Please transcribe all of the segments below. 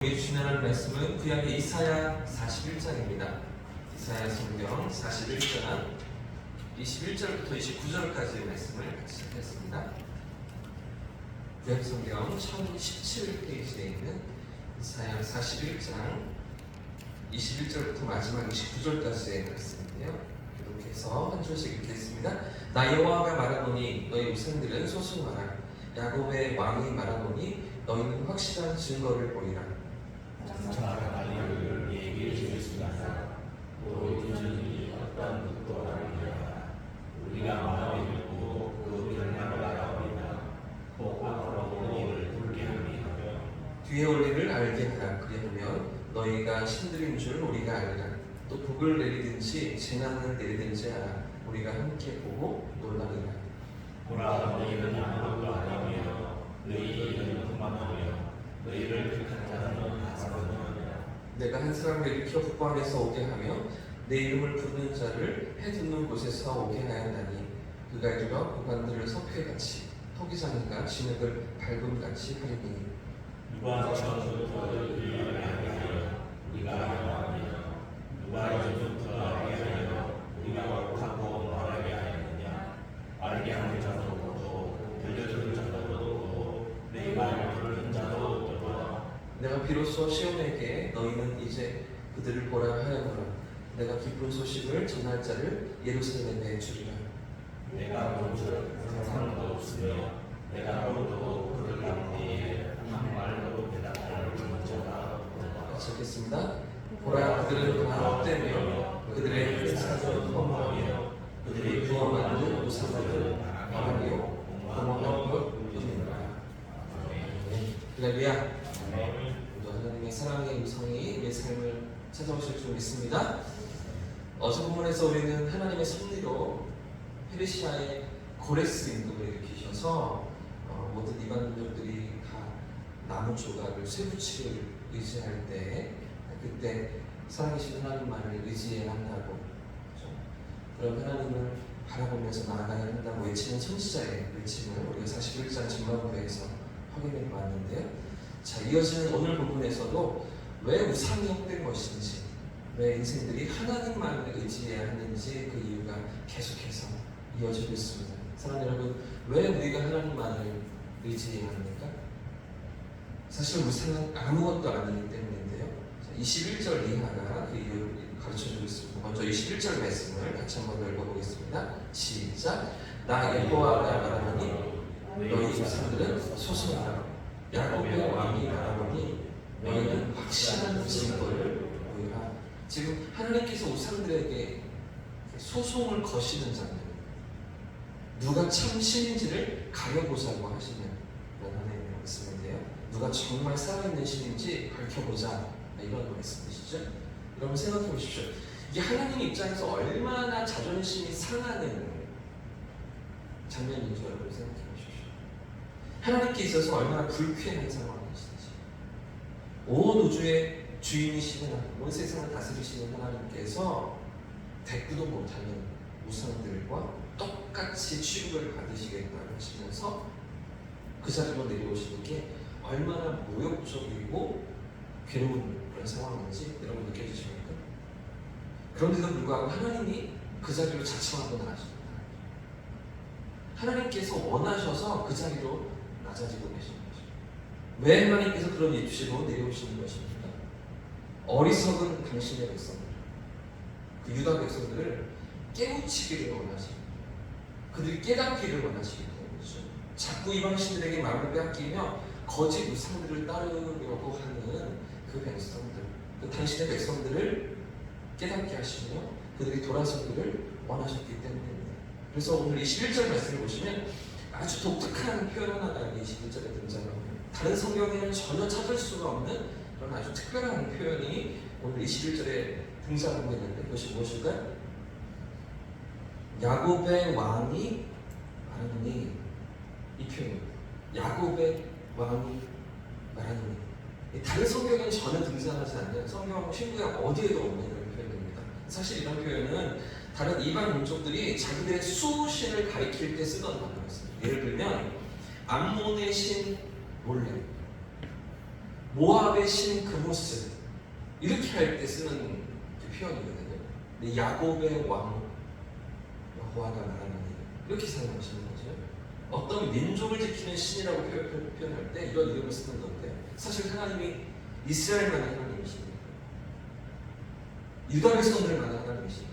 주시는 말씀은 구약의 이사야 41장입니다. 이사야 성경 41장 21절부터 29절까지의 말씀을 같이 하겠습니다. 구약 성경 1017페이지에 있는 이사야 41장 21절부터 마지막 29절까지의 말씀인데요. 계속해서 한 줄씩 읽겠습니다. 나 여호와가 말하노니 너희 우상들은 소송하라. 야곱의 왕이 말하노니 너희는 확실한 증거를 보이라. 얘기를 주겠습니다. 너희들이 어떤 것도 아니라 우리가 마음에 듣고 그 결말을 알아버리나 복 앞으로 너희를 불게 하니 뒤에 올 일을 알게 하라. 그리하면 너희가 신들인 줄 우리가 알리라. 또 복을 내리든지 재난을 내리든지 하라. 우리가 함께 보고 놀라리라. 보라 너희는 아무것도 아니며 너희는 흠만하며 너희를 택한 자는 하사로는 내가 한 사람을 일으켜 북방에서 오게 하며 내 이름을 부르는 자를 해두는 곳에서 오게 하였나니 그가 이르러 고관들을 석회같이 토기장이가 진흙을 밟음같이 하리니 누가 처음부터 너희를 알게 하여 우리가 알아하며 누가 이전부터 알게 하여 우리가 옳다고 말하게 하였느냐. 알게 하는 자도 없고 들려주는 자도 없고 내 말을 듣는 자도 없도다. 내가 비로소 시온에게 너희는 이제 그들을 보라 하였노라. 내가 기쁜 소식을 전할 자를 예루살렘에 주리라. 내가 본줄 세상도 없으며 내가 모르도 그들 가운데에 한 말로 대답할 자가 없도다. 같이 읽겠습니다. 보라 그들은 다 헛되며 그들의 회사는 허무하며 그들이 부어 만든 우상들은 바람이요 공허한 것뿐이니라. 할렐루야. 모두 하나님의 사랑의 음성이 우리의 삶을 찾아오실 줄 믿습니다. 어제 본문에서 우리는 하나님의 섭리로 페르시아의 고레스 임금을 일으키셔서 모든 이방인들이 다 나무 조각을 쇠붙이를 의지할 때 그때 살아계신 하나님만을 의지해야 한다고, 그렇죠? 그런 하나님을 바라보면서 나아가야 한다고 외치는 선지자의 외침을 우리가 41장 진마부에서 확인해 보았는데요. 자, 이어지는 오늘 부분에서도 왜 우상이 헛된 것인지, 왜 인생들이 하나님만을 의지해야 하는지 그 이유가 계속해서 이어지고 있습니다. 사랑하는 여러분, 왜 우리가 하나님만을 의지해야 합니까? 사실 우상은 아무것도 아니기 때문인데요. 21절 이하가 그 이유를 가르쳐주고 있습니다. 먼저 21절 말씀을 같이 한번 읽어보겠습니다. 시작. 나 여호와가 말하노니 너희 우상들은 소송하라. 야곱의 왕이 말하노니 너희는 확실한 증거를 보이라. 지금 하나님께서 우상들에게 소송을 거시는 장면, 누가 참 신인지를 가려보자고 하시는 그런 하나님의 말씀인데요. 누가 정말 살아있는 신인지 밝혀보자, 이런 말씀이시죠. 여러분 생각해 보십시오. 이게 하나님 입장에서 얼마나 자존심이 상하는 장면인지 여러분 생각해 보십시오. 하나님께 있어서 얼마나 불쾌한 상황이신지. 온 우주의 주인이시는, 온 세상을 다스리시는 하나님께서 대꾸도 못하는 우상들과 똑같이 취급을 받으시겠다고 하시면서 그 자리로 내려오시는 게 얼마나 모욕적이고 괴로운 그런 상황인지 여러분 느껴지십니까? 그런데도 불구하고 하나님이 그 자리로 자청하고 나가십니다. 하나님께서 원하셔서 그 자리로 낮아지고 계신 거죠. 왜 하나님께서 그런 입시로 내려오시는 것입니까? 어리석은 당신의 백성들, 그 유다 백성들을 깨우치기를 원하십니다. 그들이 깨닫기를 원하시기 때문이죠. 자꾸 이방신들에게 마음을 빼앗기며 거짓 우상들을 따르려고 하는 그 백성들, 그 당신의 백성들을 깨닫게 하시며 그들이 돌아서기를 원하셨기 때문입니다. 그래서 오늘 21절 말씀을 보시면 아주 독특한 표현 하나가 21절에 등장합니다. 다른 성경에는 전혀 찾을 수가 없는 그런 아주 특별한 표현이 오늘 21절에 등장하고 있는데 그것이 무엇일까요? 야곱의 왕이 말하노니, 이 표현입니다. 야곱의 왕이 말하노니. 다른 성경에는 전혀 등장하지 않는, 성경 신구약 어디에도 없는 그런 표현입니다. 사실 이런 표현은 다른 이방 민족들이 자기들의 수신을 가리킬 때 쓰던 단어였습니다. 예를 들면 암몬의 신 몰렉, 모압의 신 그모스 이렇게 할 때 쓰는 그 표현이거든요. 근데 야곱의 왕 여호와가 말하는 이렇게 사용하시는 거죠. 어떤 민족을 지키는 신이라고 표현할 때 이런 이름을 쓰는 건데 사실 하나님이 이스라엘만의 하나님이십니다. 유다 백성들을 만한 하나님이십니다.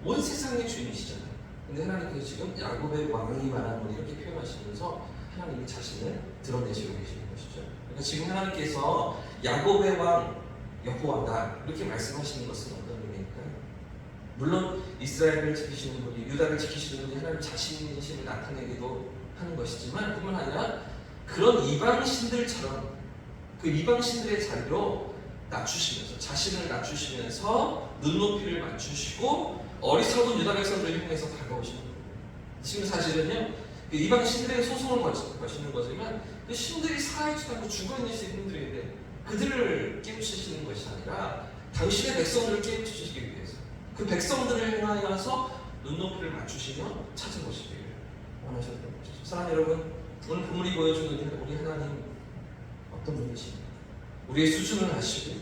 온 세상의 주인이시잖아요. 근데 하나님께서 지금 야곱의 왕이 말하는 분 이렇게 표현하시면서 하나님이 자신을 드러내시고 계시는 것이죠. 그러니까 지금 하나님께서 야곱의 왕 여호와다 이렇게 말씀하시는 것은 어떤 의미일까요? 물론 이스라엘을 지키시는 분이 유다를 지키시는 분이 하나님 자신이심을 나타내기도 하는 것이지만 뿐만 아니라 그런 이방신들처럼 그 이방신들의 자리로 낮추시면서 자신을 낮추시면서 눈높이를 맞추시고 어리석은 유다 백성들을 향해서 다가오시는 거예요. 지금 사실은요 그 이방신들의 소송을 거시는 거지만 그 신들이 살아있지도 않고 죽어있는 신들인데 그들을 깨우치시는 것이 아니라 당신의 백성들을 깨우치시기 위해서 그 백성들을 향하여서 눈높이를 맞추시며 찾아보시기를 원하셨던 것이죠. 사랑하는 여러분, 오늘 본문이 보여주는 우리 하나님 어떤 분이십니까? 우리의 수준을 아시고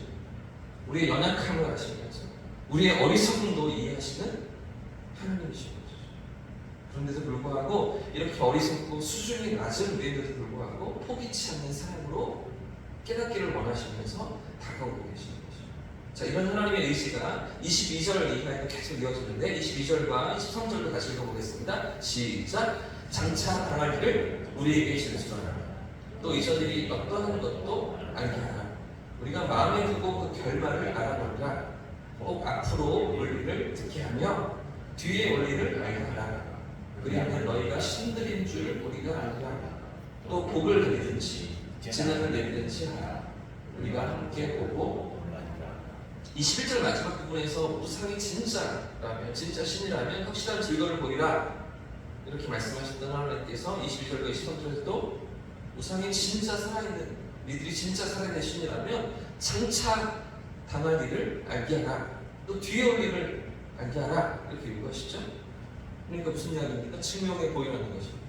우리의 연약함을 아시면서 우리의 어리석음도 이해하시는 하나님이신 거죠. 그런데도 불구하고 이렇게 어리석고 수준이 낮은 우리에도 불구하고 포기치 않는 사랑으로 깨닫기를 원하시면서 다가오고 계시는 거죠. 자, 이런 하나님의 의지가 22절 이하에도 계속 이어지는데 22절과 23절도 같이 읽어보겠습니다. 시작! 장차 당할 일을 우리에게 진술하라. 또 이전 일이 어떠한 것도 알게 하라. 우리가 마음에 두고 그 결말을 알아보리라. 꼭 앞으로 올 일을 듣게 하며 뒤에 올 일을 알게 하라. 그리하면 너희가 신들인 줄 우리가 알리라. 또 복을 내리든지 재난을 내리든지 하라. 우리가 함께 보고 21절 마지막 부분에서 우상이 진짜라면 진짜 신이라면 확실한 증거를 보이라 이렇게 말씀하셨던 하나님께서 22절과 23절에서도 우상이 진짜 살아있는 니들이 진짜 살아있는 신이라면 장차 당할 일을 알게 하라. 또 뒤에 올 일을 알게 하라 이렇게 요구하시죠. 그러니까 무슨 이야기입니까? 증명해 보이라는 것입니다.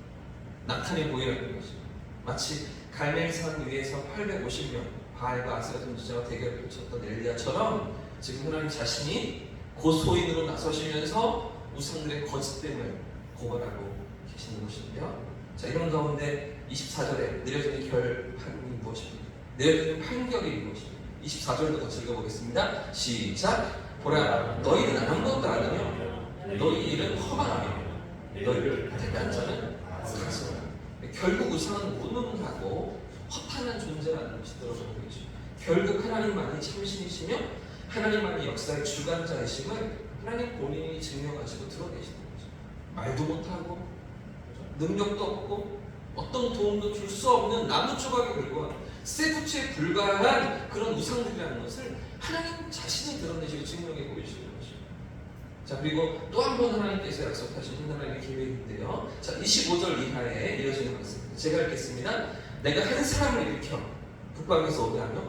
나타내 보이라는 것입니다. 마치 갈멜산 위에서 850명 바알과 아세라 선지자와 대결을 펼쳤던 엘리야처럼 지금 하나님 자신이 고소인으로 나서시면서 우상들의 거짓됨을 고발하고 계시는 것인데요. 자, 이런 가운데 24절에 내려지는 결판이 무엇입니까? 내려지는 판결이 무엇입니까? 24절도 같이 읽어보겠습니다. 시작! 보라, 너희는 아무것도 안 하며 너희 일은 허망하며 너희를 택한 자는 사소하라. 결국 우상은 무능하고 허탄한 존재라는 것이 들어오는 거죠. 결국 하나님만이 참신이시며 하나님만이 역사의 주관자이심을 하나님 본인이 증명하시고 드러내시는 거죠. 말도 못하고 능력도 없고 어떤 도움도 줄 수 없는 나무 조각에 불과한 쇠붙이에 불과한 그런 우상들이라는 것을 하나님 자신이 드러내시고 증명해 보이시는 것이죠. 자, 그리고 또 한 번 하나님께서 약속하신 하나님의 계획인데요. 자, 25절 이하에 이어지는 말씀입니다. 제가 읽겠습니다. 내가 한 사람을 일으켜 북방에서 오게 하며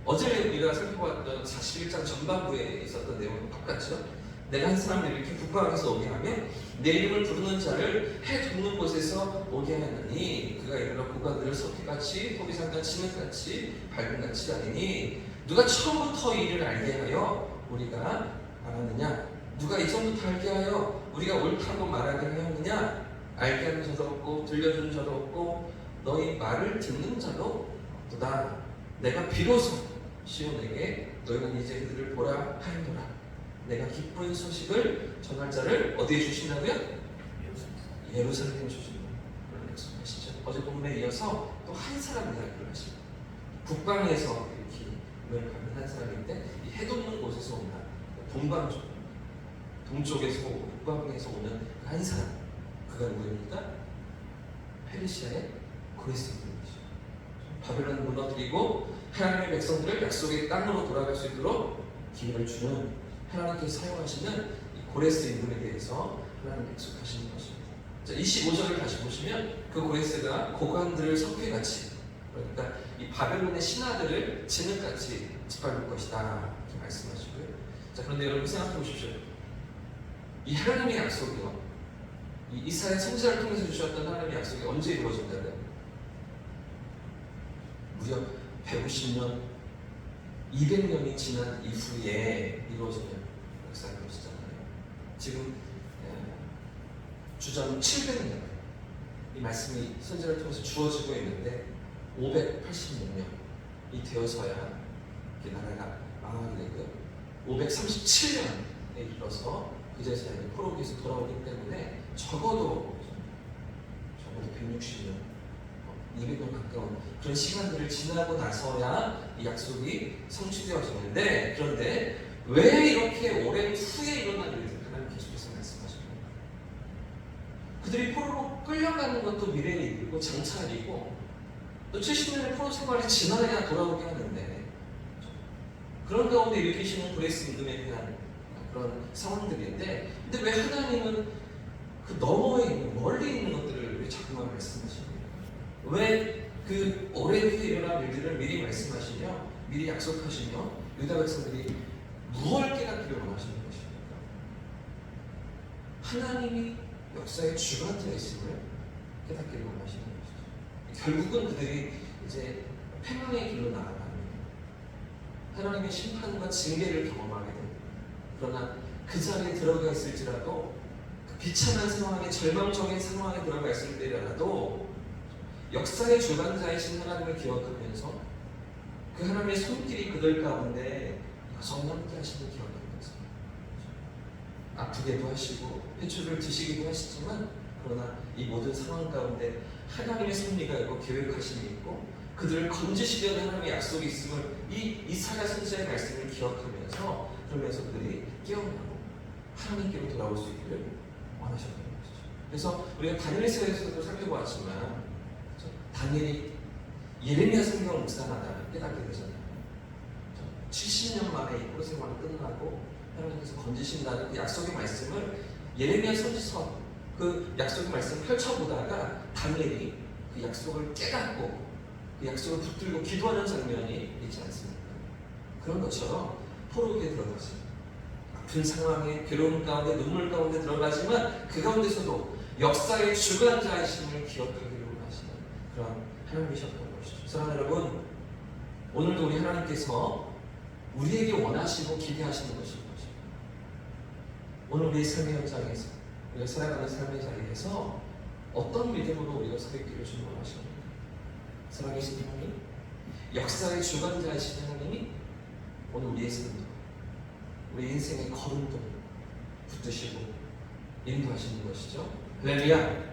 어제 우리가 살펴봤던 41장 전반부에 있었던 내용과 똑같죠. 내가 한 사람을 이렇게 북방에서 오게 하며 내 이름을 부르는 자를 해 돕는 곳에서 오게 하느니 그가 이르러 고관들을 석회같이 토비산과 진흙같이 밝은같이 아니니 누가 처음부터 이 일을 알게 하여 우리가 알았느냐? 누가 이전부터 알게 하여 우리가 옳다고 말하게 하였느냐? 알게 하는 자도 없고 들려주는 자도 없고 너희 말을 듣는 자도 없도다. 내가 비로소 시온에게 너희는 이제 그들을 보라 하였노라. 내가 기쁜 소식을 전할 자를 어디에 주신다고요? 예루살렘에 주신다. 그런 약속하시죠. 어제 본문에 이어서 또 한 사람 이야기를 하십니다. 북방에서 이렇게 여행 가는 한 사람인데 이 해돋는 곳에서 온다. 동방쪽, 동쪽에서 오고 북방에서 오는 그 한 사람. 그가 누구입니까? 페르시아의 고레스입니다. 바벨론을 무너뜨리고 하나님의 백성들을 약속의 땅으로 돌아갈 수 있도록 기회를 주는 하나님께서 사용하시는 이 고레스 인물에 대해서 하나님 약속하시는 것입니다. 자, 25절을 다시 보시면 그 고레스가 고관들을 석회같이 그러니까 이 바벨론의 신하들을 진흙같이 짓밟을 것이다 이렇게 말씀하시고요. 자, 그런데 여러분 생각해 보십시오. 이 하나님의 약속이요. 이 이사야 선지자를 통해서 주셨던 하나님의 약속이 언제 이루어진다고요? 무려 150년 200년이 지난 이후에 이루어지는 역사인 것이잖아요. 지금 주전 700년 이 말씀이 선지자를 통해서 주어지고 있는데 586년이 되어서야 이 나라가 망하게 되고요. 537년에 이르러서 그제서야 포로기에서 돌아오기 때문에 적어도 160년, 200년 가까운 그런 시간들을 지나고 나서야 이 약속이 성취되어지는데, 그런데 왜 이렇게 오랜 후에 일어난 일들 하나님 계속해서 말씀하십니까? 그들이 포로로 끌려가는 것도 미래의 일이고 장차일이고 또 70년의 포로 생활이 지나야 돌아오게 하는데, 그런 가운데 일으키시는 그레이스 믿음에 대한 그런 상황들인데, 근데 왜 하나님은 그 너머에 있는 멀리 있는 것들을 왜 자꾸만 말씀하십니까? 왜 그 오랜 후에 일어날 일들을 미리 말씀하시며 미리 약속하시며 유다 백성들이 무엇을 깨닫기를 원하시는 것입니까? 하나님이 역사의 주관자이심을 깨닫기를 원하시는 것이죠. 결국은 그들이 이제 패망의 길로 나아가는, 하나님의 심판과 징계를 경험하게 됩니다. 그러나 그 자리에 들어가 있을지라도, 그 비참한 상황에, 절망적인 상황에 들어가 있을 때라도 역사의 주관자이신 하나님을 기억하면서 그 하나님의 손길이 그들 가운데 여전히 함께 하시는 기억하는 것입니다. 아프게도 하시고 회초를 드시기도 하시지만, 그러나 이 모든 상황 가운데 하나님의 섭리가 있고 계획하심이 있고 그들을 건지시려는 하나님의 약속이 있음을 이 이사야 선지자의 말씀을 기억하면서, 그러면서 그들이 깨어나고 하나님께로 돌아올 수 있기를 원하셨던 것이죠. 그래서 우리가 다니엘서에서도 살펴보았지만 다니엘이 예레미야 성경을 묵상하다 깨닫게 되잖아요. 70년 만에 이 포로 생활이 끝나고 하나님께서 건지신다는 그 약속의 말씀을 예레미야 선지서 그 약속의 말씀을 펼쳐보다가 다니엘이 그 약속을 깨닫고 그 약속을 붙들고 기도하는 장면이 있지 않습니까? 그런 것처럼 포로기에 들어가서 아픈 상황에, 괴로움 가운데, 눈물 가운데 들어가지만 그 가운데서도 역사의 주관자이심을 기억하기를 원하시는 그런 하나님이셨던 것이죠. 사랑하는 여러분, 오늘도 우리 하나님께서 우리에게 원하시고 기대하시는 것인 것입니다. 오늘 우리의 삶의 현장에서, 우리가 살아가는 삶의 자리에서 어떤 믿음으로 우리가 서 있기를 주님 원하십니까? 살아계신 하나님, 역사의 주관자이신 하나님이 오늘 우리의 삶, 우리 인생의 걸음돌 붙드시고 인도하시는 것이죠. 할렐루야.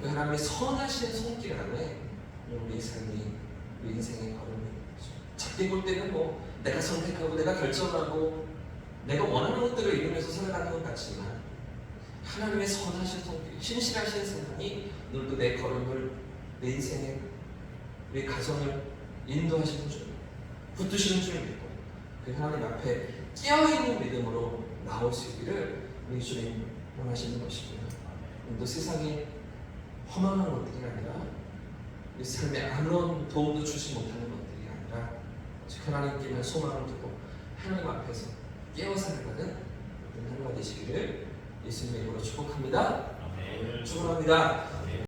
그 하나님의 선하신 손길 안에 우리의 삶이, 우리 인생의 걸음이 작게 볼 때는 내가 선택하고 내가 결정하고 내가 원하는 것들을 이루면서 살아가는 것 같지만, 하나님의 선하신 손길, 신실하신 생각이 오늘도 내 걸음을, 내 인생의, 우리 가정을 인도하시는 줄, 붙드시는 줄 믿고 그 하나님 앞에 깨어있는 믿음으로 나올 수 있기를 우리 주님 원하시는 것이고요. 오늘도 세상에 허망한 것들이 아니라, 우리 삶에 아무런 도움도 주지 못하는 것들이 아니라 즉 하나님께만 소망을 두고 하나님 앞에서 깨어 살아가는 하나님과 되시기를 예수님의 이름으로 축복합니다. 축복합니다.